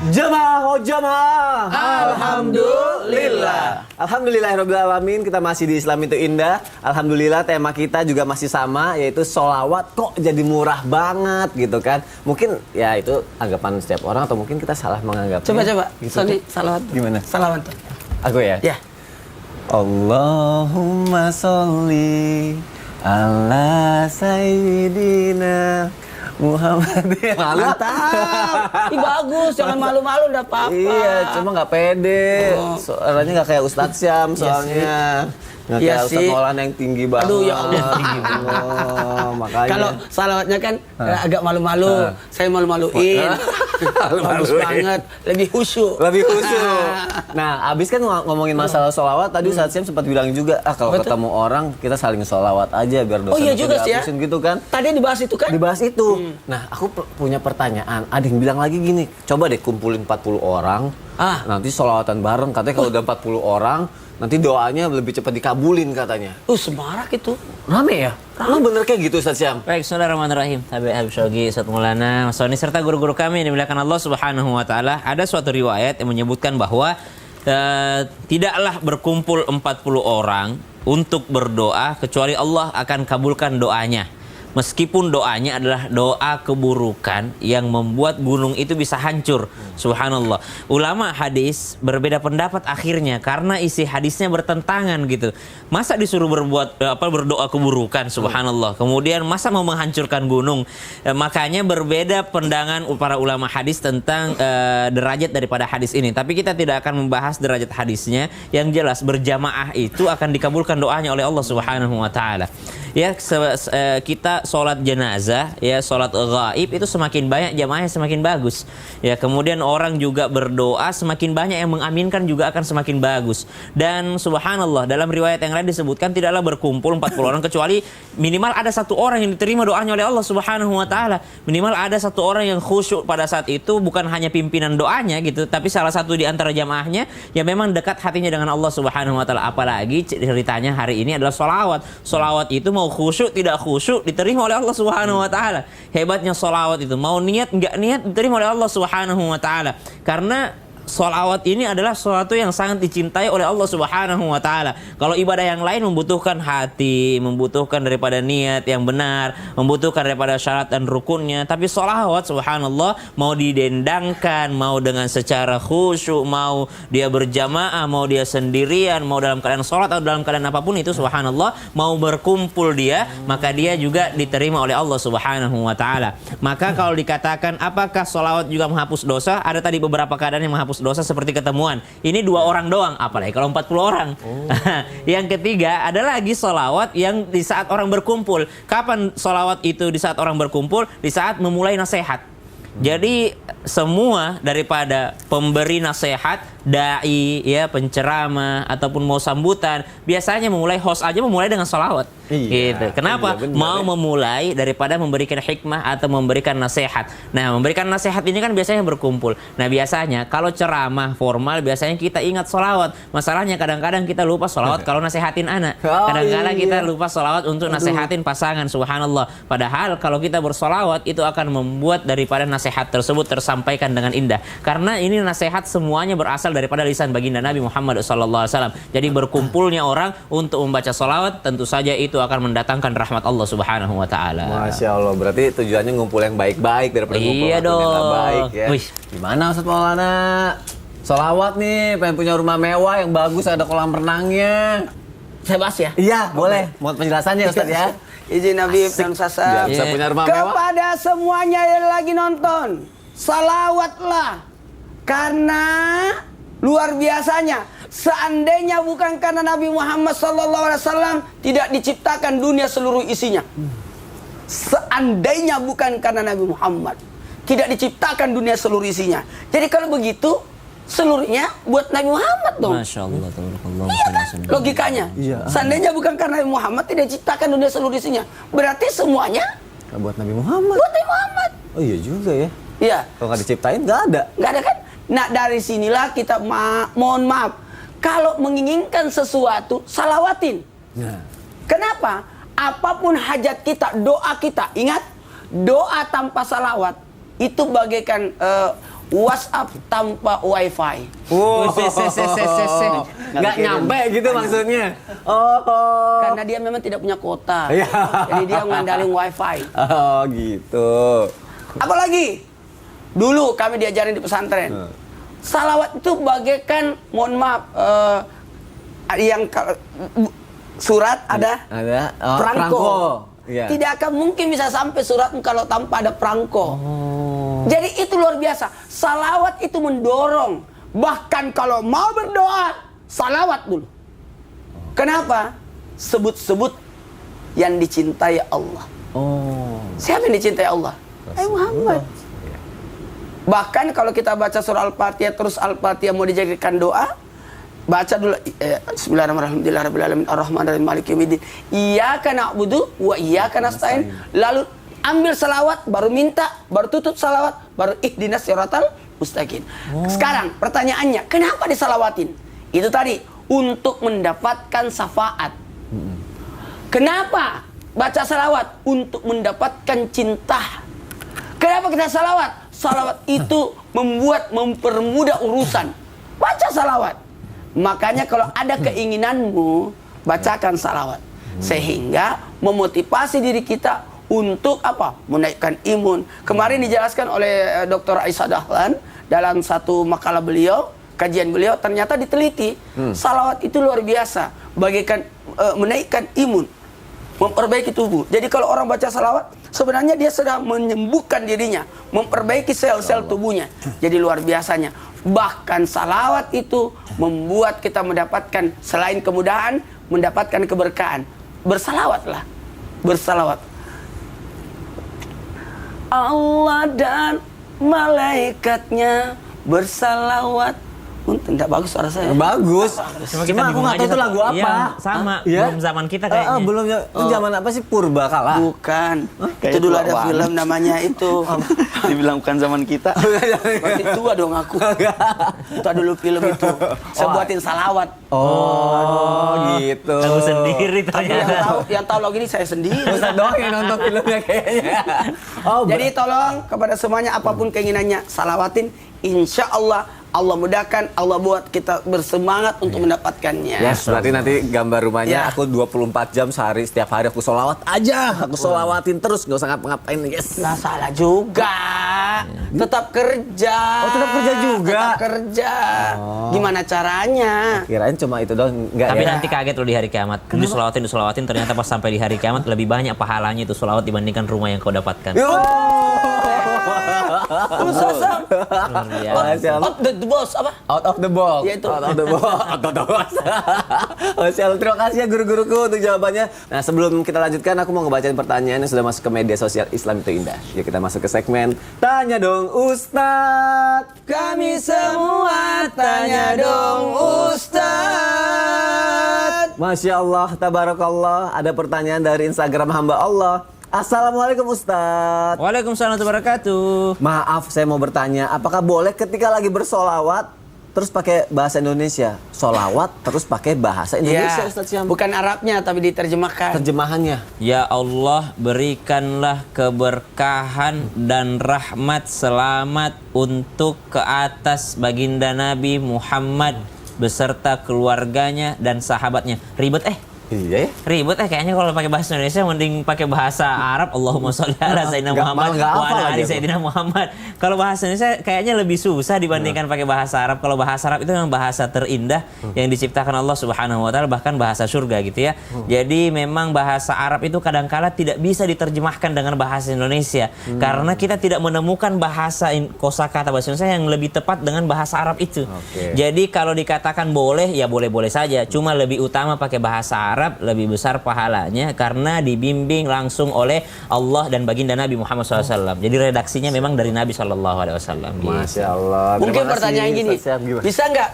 Jamaah, oh jamaah. Alhamdulillah. Alhamdulillahirrabbilalamin. Kita masih di Islam itu Indah. Alhamdulillah tema kita juga masih sama, yaitu sholawat kok jadi murah banget gitu kan. Mungkin ya itu anggapan setiap orang atau mungkin kita salah menganggapnya. Coba. Gitu. Soli, salawat. Gimana? Salawat. Aku ya? Ya. Allahumma sholli ala sayyidina Muhammad. Mantap. Ih bagus, jangan malu-malu udah apa-apa. Iya, cuma nggak pede. Suaranya nggak kayak Ustadz Syam soalnya. Nggak kayak Ustadz Maulana yang tinggi banget. Aduh ya Allah, tinggi banget. Makanya. Kalau salawatnya kan agak malu-malu. Saya malu-maluin. Bagus banget, lebih khusyuk. Nah, abis kan ngomongin masalah sholawat, tadi Ustadz Syam sempat bilang juga, kalau ketemu orang kita saling sholawat aja biar dosa dihapusin gitu kan. Tadi dibahas itu kan? Dibahas itu. Nah, aku punya pertanyaan. Ada yang bilang lagi gini, coba deh kumpulin 40 orang, nanti sholawatan bareng. Katanya kalau udah 40 orang, nanti doanya lebih cepat dikabulin katanya. Semarak itu. Rame ya? Emang bener kayak gitu Ustadz Syam? Baik, Bismillahirrahmanirrahim. Habib Syawgi, Ustadz Maulana, Mas Soni, serta guru-guru kami yang dimuliakan Allah Subhanahu wa Ta'ala. Ada suatu riwayat yang menyebutkan bahwa tidaklah berkumpul 40 orang untuk berdoa kecuali Allah akan kabulkan doanya. Meskipun doanya adalah doa keburukan yang membuat gunung itu bisa hancur. Subhanallah. Ulama hadis berbeda pendapat akhirnya karena isi hadisnya bertentangan gitu. Masa disuruh berdoa keburukan, subhanallah. Kemudian masa mau menghancurkan gunung? Makanya berbeda pandangan para ulama hadis tentang derajat daripada hadis ini. Tapi kita tidak akan membahas derajat hadisnya. Yang jelas berjamaah itu akan dikabulkan doanya oleh Allah Subhanahu wa Ta'ala. Ya, kita sholat jenazah, ya sholat ghaib itu semakin banyak jamaahnya semakin bagus. Ya, kemudian orang juga berdoa semakin banyak yang mengaminkan juga akan semakin bagus. Dan subhanallah dalam riwayat yang lain disebutkan tidaklah berkumpul 40 orang kecuali minimal ada satu orang yang diterima doanya oleh Allah Subhanahu wa Ta'ala. Minimal ada satu orang yang khusyuk pada saat itu, bukan hanya pimpinan doanya gitu, tapi salah satu di antara jamaahnya yang memang dekat hatinya dengan Allah Subhanahu wa Ta'ala. Apalagi ceritanya hari ini adalah sholawat. Sholawat itu mau khusyuk tidak khusyuk diterima oleh Allah Subhanahu wa Ta'ala. Hebatnya sholawat itu, mau niat nggak niat diterima oleh Allah Subhanahu wa Ta'ala. Karena sholawat ini adalah sesuatu yang sangat dicintai oleh Allah Subhanahu wa Ta'ala. Kalau ibadah yang lain membutuhkan hati, membutuhkan daripada niat yang benar, membutuhkan daripada syarat dan rukunnya. Tapi sholawat subhanallah mau didendangkan, mau dengan secara khusyuk, mau dia berjamaah, mau dia sendirian, mau dalam keadaan sholat atau dalam keadaan apapun itu subhanallah, mau berkumpul dia, maka dia juga diterima oleh Allah Subhanahu wa Ta'ala. Maka kalau dikatakan apakah sholawat juga menghapus dosa, ada tadi beberapa keadaan yang menghapus dosa seperti ketemuan. Ini 2 orang doang, apalagi kalau 40 orang. Yang ketiga ada lagi sholawat yang di saat orang berkumpul. Kapan sholawat itu di saat orang berkumpul? Di saat memulai nasihat. Jadi semua daripada pemberi nasihat, dai, ya penceramah ataupun mau sambutan, biasanya host aja memulai dengan sholawat. Gitu. Kenapa? Iya, mau memulai daripada memberikan hikmah atau memberikan nasihat. Nah, memberikan nasihat ini kan biasanya berkumpul. Nah, biasanya kalau ceramah formal biasanya kita ingat sholawat. Masalahnya kadang-kadang kita lupa sholawat kalau nasihatin anak. Kadang-kadang kita lupa sholawat untuk nasihatin pasangan. Subhanallah. Padahal kalau kita bersolawat itu akan membuat daripada nasihat tersebut tersampaikan dengan indah. Karena ini nasihat semuanya berasal daripada lisan baginda Nabi Muhammad SAW. Jadi berkumpulnya orang untuk membaca sholawat tentu saja itu akan mendatangkan rahmat Allah Subhanahu wa Ta'ala. Masya Allah, berarti tujuannya ngumpul yang baik-baik daripada ngumpul yang tidak baik ya. Gimana Ustadz Maulana? Sholawat nih, pengen punya rumah mewah yang bagus, ada kolam renangnya. Saya bahas ya? Iya, boleh. Mau penjelasannya Ustadz ya? Izin Nabi dan Sasa. Bisa punya rumah mewah. Kepada semuanya yang lagi nonton, salawatlah. Karena luar biasanya, seandainya bukan karena Nabi Muhammad SAW tidak diciptakan dunia seluruh isinya. Seandainya bukan karena Nabi Muhammad tidak diciptakan dunia seluruh isinya. Jadi kalau begitu seluruhnya buat Nabi Muhammad dong. Masya Allah, iya kan? Logikanya. Iya. Seandainya bukan karena Nabi Muhammad tidak diciptakan dunia seluruh isinya, berarti semuanya buat Nabi Muhammad. Buat Nabi Muhammad. Oh iya juga ya. Iya. Kalau nggak diciptain nggak ada. Nggak ada kan? Nah dari sinilah kita mohon maaf. Kalau menginginkan sesuatu, salawatin. Nah. Kenapa? Apapun hajat kita, doa kita. Ingat, doa tanpa salawat itu bagaikan WhatsApp tanpa wifi. Wow. Nggak bikin. nyampe gitu maksudnya. Oh. Karena dia memang tidak punya kuota. Iya. Jadi dia mengandalkan wifi. Oh gitu. Apalagi dulu kami diajarin di pesantren. Salawat itu bagaikan, mohon maaf, yang surat ada perangko. Iya. Tidak akan mungkin bisa sampai surat kalau tanpa ada perangko. Jadi itu luar biasa. Salawat itu mendorong. Bahkan kalau mau berdoa, salawat dulu. Kenapa? Sebut-sebut yang dicintai Allah. Oh. Siapa yang dicintai Allah? Muhammad. Bahkan kalau kita baca surah Al-Fatihah, terus Al-Fatihah mau dijadikan doa, baca dulu Bismillahirrahmanirrahim, Ar-Rahmanir-Rahim, Maliki Yaumiddin. Iyyaka na'budu wa iyyaka nasta'in. Lalu ambil salawat, baru minta, baru tutup salawat, baru ihdinas siratal mustaqim. Sekarang pertanyaannya, kenapa disalawatin? Itu tadi untuk mendapatkan syafaat. Kenapa baca salawat? Untuk mendapatkan cinta. Kenapa kita salawat? Salawat itu mempermudah urusan. Baca salawat. Makanya kalau ada keinginanmu, bacakan salawat. Sehingga memotivasi diri kita untuk apa? Menaikkan imun. Kemarin dijelaskan oleh Dr. Aisyah Dahlan dalam satu makalah beliau, kajian beliau, ternyata diteliti. Salawat itu luar biasa. Bagaikan menaikkan imun, memperbaiki tubuh. Jadi kalau orang baca salawat, sebenarnya dia sedang menyembuhkan dirinya, memperbaiki sel-sel tubuhnya. Jadi luar biasanya. Bahkan salawat itu membuat kita mendapatkan, selain kemudahan, mendapatkan keberkahan. Bersalawatlah. Bersalawat. Allah dan malaikatnya bersalawat. Tidak bagus suara saya. Bagus. Cuma kita Cuma aku bingung nggak aja tahu itu satu. lagu apa. Iya, sama. Iya? Belum zaman kita kayaknya. Belum. Itu zaman apa sih? Purba kala. Bukan. Kayak Itu dulu tua ada banget. film namanya itu. Dibilang bukan zaman kita. Berarti tua dong aku. Itu ada dulu film itu. Saya buatin salawat. Oh, gitu. Lagu sendiri Tapi yang ternyata. tahu lagu ini saya sendiri. Ustaz doang yang nonton filmnya kayaknya. Oh, Jadi tolong kepada semuanya apapun keinginannya, salawatin. Insya Allah Allah mudahkan, Allah buat kita bersemangat untuk mendapatkannya. Yes, berarti nanti gambar rumahnya Ya. aku 24 jam sehari, setiap hari aku sholawat aja. Aku sholawatin terus, nggak usah ngapa-ngapain. Yes. Nggak salah juga. Tetap kerja. Oh, tetap kerja juga? Tetap kerja. Gimana caranya? Kirain cuma itu doang, enggak Tapi ya? nanti kaget loh di hari kiamat. Disolawatin, ternyata pas sampai di hari kiamat lebih banyak pahalanya itu solawat dibandingkan rumah yang kau dapatkan. Yo! Lu selesai. Luar biasa. Masya Allah. Out the boss apa? Out of the box. Ya, itu. Out of the box. Out of the box. Masya Allah, terima kasih ya guru-guruku untuk jawabannya. Nah, sebelum kita lanjutkan, aku mau ngebacain pertanyaan yang sudah masuk ke media sosial Islam itu Indah. Ya, kita masuk ke segmen Tanya Dong Ustadz. Kami semua tanya dong Ustadz. Masya Allah, tabarakallah. Ada pertanyaan dari Instagram hamba Allah. Assalamualaikum Ustadz. Waalaikumsalam warahmatullahi wabarakatuh. Maaf, saya mau bertanya, apakah boleh ketika lagi bersolawat terus pakai bahasa Indonesia? Solawat terus pakai bahasa Indonesia, Ya, Ustadz Syam? bukan Arabnya tapi diterjemahkan. Terjemahannya. Ya Allah, berikanlah keberkahan dan rahmat selamat untuk ke atas baginda Nabi Muhammad beserta keluarganya dan sahabatnya. Ribet Iya ya. Ribet kayaknya kalau pakai bahasa Indonesia mending pakai bahasa Arab. Allahumma sholli ala sayyidina Nggak- Muhammad nggak wa hafal ala ali aja sayyidina Muhammad. Kalau bahasa Indonesia kayaknya lebih susah dibandingkan pakai bahasa Arab. Kalau bahasa Arab itu memang bahasa terindah yang diciptakan Allah Subhanahu wa taala, bahkan bahasa surga gitu ya. Jadi memang bahasa Arab itu kadangkala tidak bisa diterjemahkan dengan bahasa Indonesia karena kita tidak menemukan bahasa kosakata bahasa Indonesia yang lebih tepat dengan bahasa Arab itu. Oke. Jadi kalau dikatakan boleh ya boleh-boleh saja, cuma lebih utama pakai bahasa Arab, lebih besar pahalanya karena dibimbing langsung oleh Allah dan baginda Nabi Muhammad SAW. Jadi redaksinya memang dari Nabi SAW. Masya Allah. Mungkin Terima kasih, pertanyaan gini, Ustadz Syam. Gimana? bisa nggak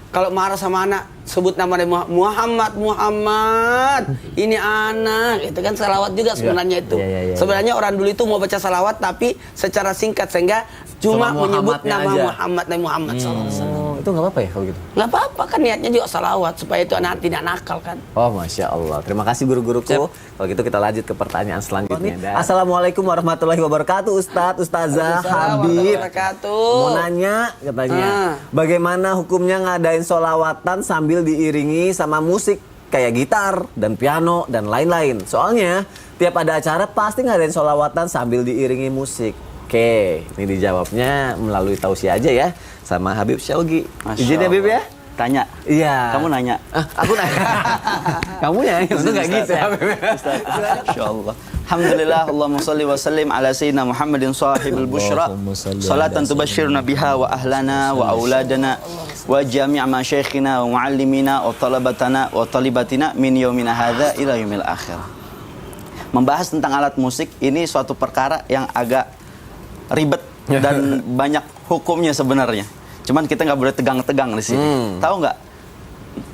kalau marah sama anak sebut nama dia Muhammad, ini anak, itu kan salawat juga sebenarnya itu. Iya. Sebenarnya orang dulu itu mau baca salawat tapi secara singkat sehingga cuma Cuma menyebut Muhammadnya nama aja. Muhammad dan Muhammad SAW. itu nggak apa-apa ya kalau gitu? Nggak apa-apa kan, niatnya juga salawat supaya itu anak tidak nakal kan. Oh, Masya Allah. Terima kasih guru-guruku. Kalau gitu kita lanjut ke pertanyaan selanjutnya. Assalamualaikum warahmatullahi wabarakatuh, Ustadz, Ustazah, Habib. Mau nanya katanya, bagaimana hukumnya ngadain sholawatan sambil diiringi sama musik kayak gitar dan piano dan lain-lain? Soalnya tiap ada acara pasti ngadain sholawatan sambil diiringi musik. Oke, ini dijawabnya melalui tausiah aja ya sama Habib Syaugi. Izin ya Habib ya? Tanya. Iya. Kamu nanya. Aku nanya. Kamu ya? Itu nggak gitu ya? Masya Allah. Alhamdulillah, Allahumma salli wa sallim ala sayyidina Muhammadin sahibul bushra. Salatan tubashiruna biha wa ahlana wa auladana wa jami'a masyayikhina wa muallimina wa talabatana wa talibatina min yaumina hadza ila yaumil akhir. Membahas tentang alat musik ini suatu perkara yang agak ribet dan banyak hukumnya sebenarnya. Cuman kita nggak boleh tegang-tegang di sini. Tahu nggak?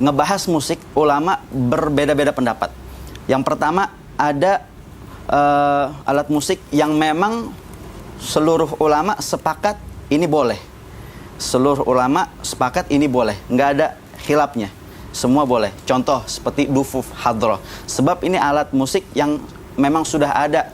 Ngebahas musik, ulama berbeda-beda pendapat. Yang pertama ada alat musik yang memang seluruh ulama sepakat ini boleh. Seluruh ulama sepakat ini boleh. Nggak ada khilafnya. Semua boleh. Contoh seperti dufuf hadroh. Sebab ini alat musik yang memang sudah ada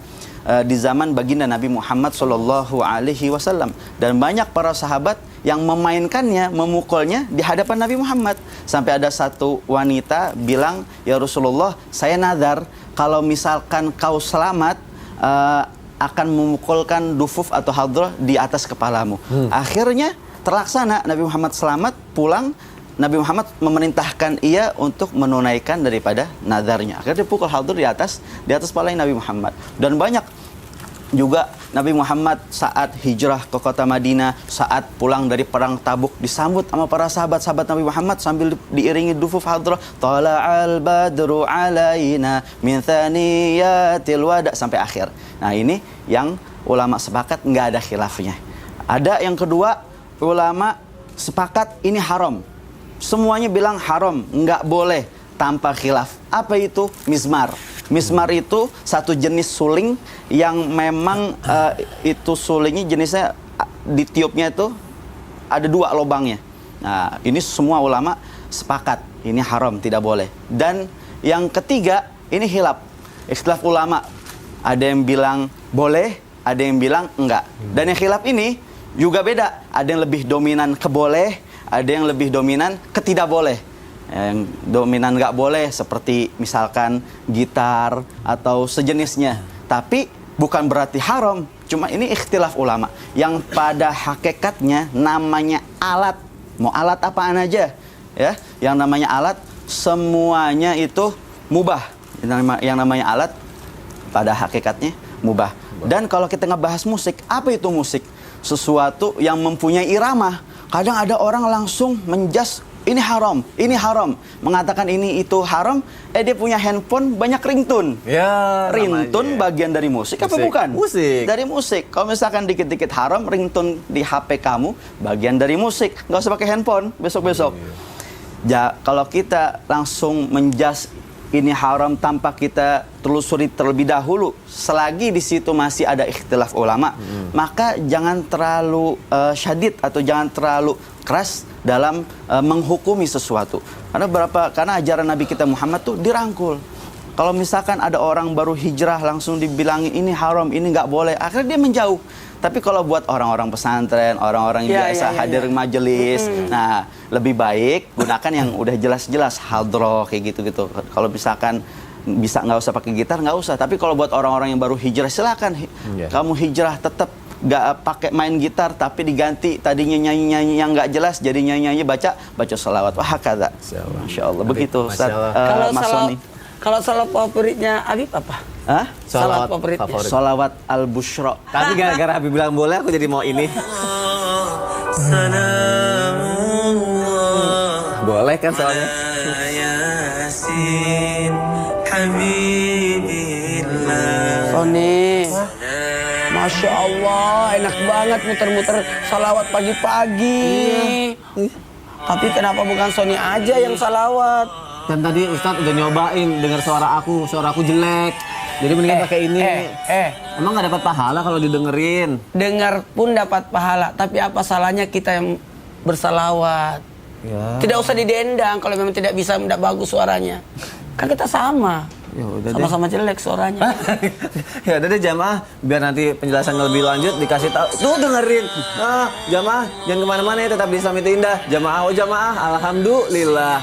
di zaman baginda Nabi Muhammad Sallallahu Alaihi Wasallam, dan banyak para sahabat yang memainkannya, memukulnya di hadapan Nabi Muhammad. Sampai ada satu wanita bilang, ya Rasulullah, saya nazar kalau misalkan kau selamat akan memukulkan dufuf atau hadroh di atas kepalamu. Akhirnya terlaksana, Nabi Muhammad selamat, pulang. Nabi Muhammad memerintahkan ia untuk menunaikan daripada nazarnya. Akhirnya dia pukul hadroh di atas kepala Nabi Muhammad. Dan banyak juga Nabi Muhammad saat hijrah ke kota Madinah, saat pulang dari perang Tabuk, disambut sama para sahabat-sahabat Nabi Muhammad sambil diiringi dufuf hadroh. Tala'al badru alaina min thaniyatil wada, sampai akhir. Nah ini yang ulama sepakat nggak ada khilafnya. Ada yang kedua, ulama sepakat ini haram. Semuanya bilang haram, nggak boleh tanpa khilaf. Apa itu? Mizmar. Mizmar itu satu jenis suling yang memang itu sulingnya jenisnya ditiupnya itu ada 2 lubangnya. Nah, ini semua ulama sepakat ini haram, tidak boleh. Dan yang ketiga, ini khilaf. Ikhtilaf ulama. Ada yang bilang boleh, ada yang bilang enggak. Dan yang khilaf ini juga beda. Ada yang lebih dominan keboleh, ada yang lebih dominan ketidak boleh. Yang dominan nggak boleh seperti misalkan gitar atau sejenisnya. Tapi bukan berarti haram. Cuma ini ikhtilaf ulama. Yang pada hakikatnya namanya alat. Mau alat apaan aja. Ya, yang namanya alat semuanya itu mubah. Yang namanya alat pada hakikatnya mubah. Dan kalau kita ngebahas musik, apa itu musik? Sesuatu yang mempunyai irama. Kadang ada orang langsung menjas ini haram, mengatakan ini itu haram. Dia punya handphone banyak ringtone. Ya, ringtone bagian dari musik apa bukan? Musik. Dari musik. Kalau misalkan dikit-dikit haram, ringtone di HP kamu bagian dari musik. Nggak usah pakai handphone besok-besok. Ya, kalau kita langsung menjas ini haram tanpa kita telusuri terlebih dahulu, selagi di situ masih ada ikhtilaf ulama, maka jangan terlalu syadid atau jangan terlalu keras dalam menghukumi sesuatu. Karena ajaran Nabi kita Muhammad tuh dirangkul. Kalau misalkan ada orang baru hijrah langsung dibilangin ini haram, ini nggak boleh, akhirnya dia menjauh. Tapi kalau buat orang-orang pesantren, orang-orang yang biasa hadir majelis, nah lebih baik gunakan yang udah jelas-jelas hadroh kayak gitu-gitu. Kalau misalkan bisa nggak usah pakai gitar, nggak usah. Tapi kalau buat orang-orang yang baru hijrah, silakan. Kamu hijrah tetap nggak pakai main gitar, tapi diganti tadinya nyanyi-nyanyi yang nggak jelas jadi nyanyi-nyanyi baca sholawat. Wah hakadha. Masya Allah. Begitu Ustaz Mas Soni. Kalau salawat favoritnya Habib apa? Hah? Salawat favoritnya. Sholawat al-bushra. Tapi gara-gara Habib bilang boleh, aku jadi mau ini. Boleh kan soalnya? Soni, Masya Allah, enak banget muter-muter salawat pagi-pagi. Tapi kenapa bukan Soni aja yang salawat? Dan tadi Ustadz udah nyobain dengar suara aku jelek. Jadi mendingan pakai ini. Emang nggak dapat pahala kalau didengerin? Dengar pun dapat pahala, tapi apa salahnya kita yang bersalawat. Ya. Tidak usah didendang kalau memang tidak bisa, tidak bagus suaranya. Kan kita sama. Ya udah deh. Sama-sama jelek suaranya. Ya udah deh jamaah, biar nanti penjelasan lebih lanjut dikasih tahu. Tuh dengerin. Nah, jamaah jangan kemana-mana ya, tetap di Islam itu Indah. Jamaah, oh jamaah, alhamdulillah.